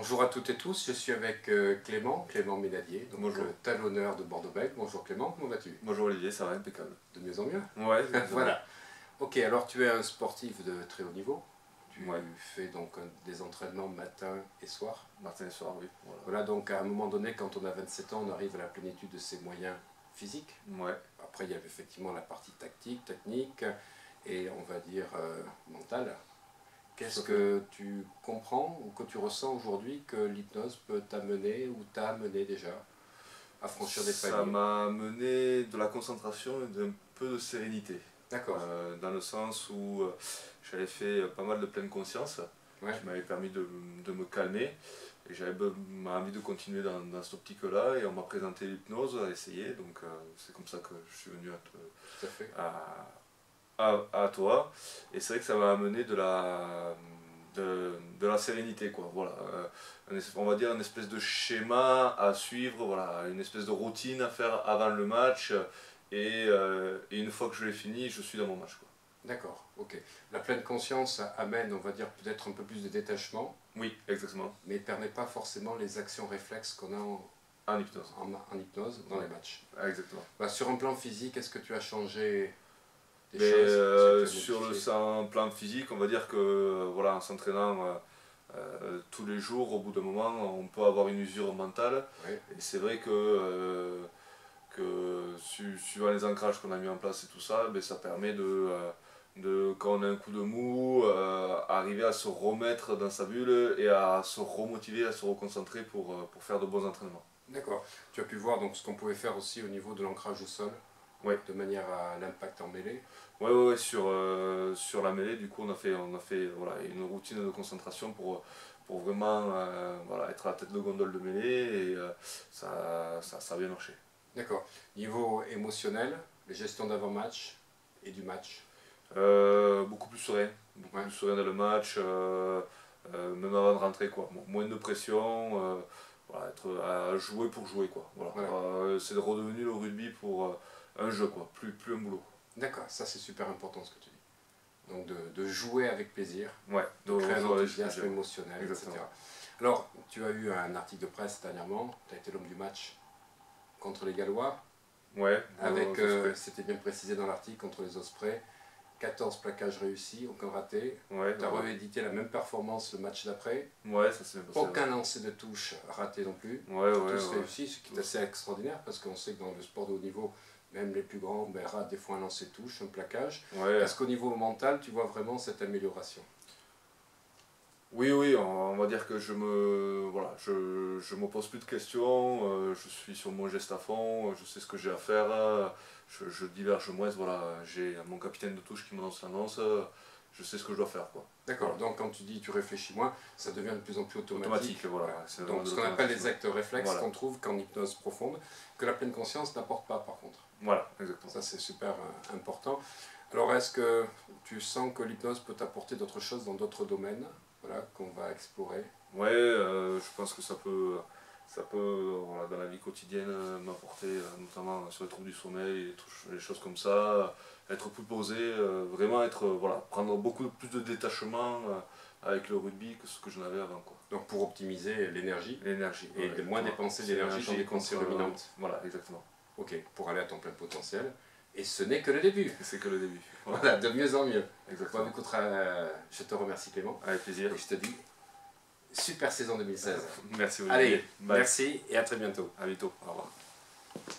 Bonjour à toutes et tous, je suis avec Clément Ménadier, donc Bonjour. talonneur de Bordeaux-Bègles. Bonjour Clément, comment vas-tu? Bonjour Olivier, ça va impeccable. De mieux en mieux. Ouais, Voilà. Ok, alors tu es un sportif de très haut niveau. Tu Ouais. fais donc des entraînements matin et soir. Matin et soir, oui. Voilà, donc à un moment donné, quand on a 27 ans, on arrive à la plénitude de ses moyens physiques. Ouais. Après, il y a effectivement la partie tactique, technique et on va dire mentale. Qu'est-ce que tu comprends ou que tu ressens aujourd'hui que l'hypnose peut t'amener ou t'a amené déjà à franchir des paliers? Ça m'a amené de la concentration et d'un peu de sérénité. D'accord. Dans le sens où j'avais fait pas mal de pleine conscience, Ouais. qui m'avait permis de me calmer. Et j'avais envie de continuer dans cette optique-là et on m'a présenté l'hypnose à essayer. Donc c'est comme ça que je suis venu Tout à fait. à toi, et c'est vrai que ça m'a amené de la sérénité, quoi. Voilà. On va dire une espèce de schéma à suivre, voilà, une espèce de routine à faire avant le match, et une fois que je l'ai fini, je suis dans mon match, quoi. D'accord, ok. La pleine conscience amène, on va dire, peut-être un peu plus de détachement. Oui, exactement. Mais ne permet pas forcément les actions réflexes qu'on a En hypnose. en hypnose dans les matchs. Exactement. Bah, sur un plan physique, est-ce que tu as changé des Mais choses? sur le plan physique, on va dire que voilà, en s'entraînant tous les jours, au bout d'un moment, on peut avoir une usure mentale. Oui. Et c'est vrai que suivant les ancrages qu'on a mis en place et tout ça, ben, ça permet quand on a un coup de mou, arriver à se remettre dans sa bulle et à se remotiver, à se reconcentrer pour faire de bons entraînements. D'accord. Tu as pu voir donc ce qu'on pouvait faire aussi au niveau de l'ancrage au sol, Ouais. de manière à l'impact en mêlée. Ouais, sur la mêlée, du coup, on a fait voilà, une routine de concentration pour vraiment voilà, être à la tête de gondole de mêlée, et ça a bien marché. D'accord. Niveau émotionnel, les gestions d'avant-match et du match. Beaucoup plus serein, beaucoup Ouais. plus serein dans le match, même avant de rentrer, quoi. Bon, moins de pression, voilà, être à jouer pour jouer, quoi. Voilà. Voilà. C'est redevenu le rugby pour un jeu, quoi, plus un boulot. D'accord, ça c'est super important ce que tu dis. Donc de jouer avec plaisir, Ouais, de créer un jouer avec enthousiasme plaisir. émotionnel, Exactement. etc. Alors, tu as eu un article de presse dernièrement, tu as été l'homme du match contre les Gallois, Ouais, avec, c'était bien précisé dans l'article, contre les Ospreys, 14 plaquages réussis, aucun raté. ouais, Tu as ouais. réédité la même performance le match d'après, Ouais, ça s'est bien passé. aucun lancer de touche raté non plus, Ouais, tous ouais. réussis, ce qui est assez extraordinaire parce qu'on sait que dans le sport de haut niveau, même les plus grands ratent des fois un lancer de touche, un plaquage. Ouais. Est-ce qu'au niveau mental, tu vois vraiment cette amélioration? Oui, on va dire que je me pose plus de questions, je suis sur mon geste à fond, je sais ce que j'ai à faire, je diverge moins, voilà, j'ai mon capitaine de touche qui m'annonce l'annonce, je sais ce que je dois faire, quoi. D'accord, Voilà. donc quand tu dis tu réfléchis moins, ça devient de plus en plus automatique. Automatique, voilà. C'est Donc vraiment ce de qu'on appelle les l'automatisme. actes réflexes Voilà. qu'on trouve qu'en hypnose profonde, que la pleine conscience n'apporte pas par contre. Voilà, exactement. Ça c'est super important. Alors est-ce que tu sens que l'hypnose peut t'apporter d'autres choses dans d'autres domaines, voilà, qu'on va explorer? Ouais, je pense que ça peut voilà, dans la vie quotidienne, m'apporter, notamment sur les troubles du sommeil, les choses comme ça, être plus posé, vraiment voilà, prendre beaucoup plus de détachement avec le rugby que ce que j'en avais avant, quoi. Donc pour optimiser l'énergie L'énergie. et de moins dépenser d'énergie dans des pensées ruminantes. Voilà, exactement. Ok, pour aller à ton plein potentiel. Et ce n'est que le début. C'est que le début. Voilà, de mieux en mieux. Exactement. Bon, écoute, je te remercie Clément. Avec plaisir. Et je te dis, super saison 2016. Merci Olivier. Allez, Bye. merci et à très bientôt. À bientôt. Au revoir.